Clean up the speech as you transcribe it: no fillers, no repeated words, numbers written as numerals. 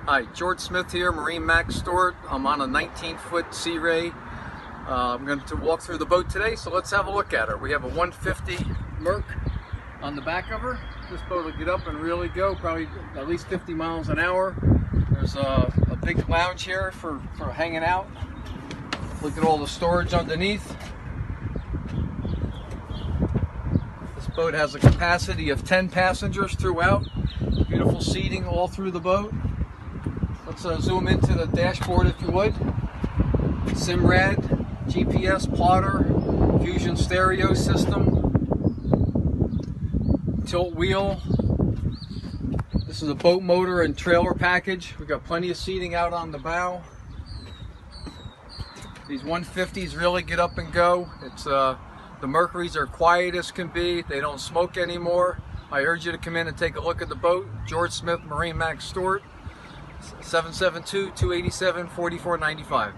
Hi, George Smith here, MarineMax Stuart. I'm on a 19-foot Sea Ray. I'm going to walk through the boat today, so let's have a look at her. We have a 150 Merc on the back of her. This boat will get up and really go, probably at least 50 miles an hour. There's a big lounge here for hanging out. Look at all the storage underneath. This boat has a capacity of 10 passengers throughout. Beautiful seating all through the boat. Let's zoom into the dashboard if you would. Simrad, GPS plotter, fusion stereo system, tilt wheel. This is a boat motor and trailer package. We've got plenty of seating out on the bow. These 150s really get up and go. It's the Mercuries are quiet as can be. They don't smoke anymore. I urge you to come in and take a look at the boat. George Smith, MarineMax Stuart, 772-287-4495.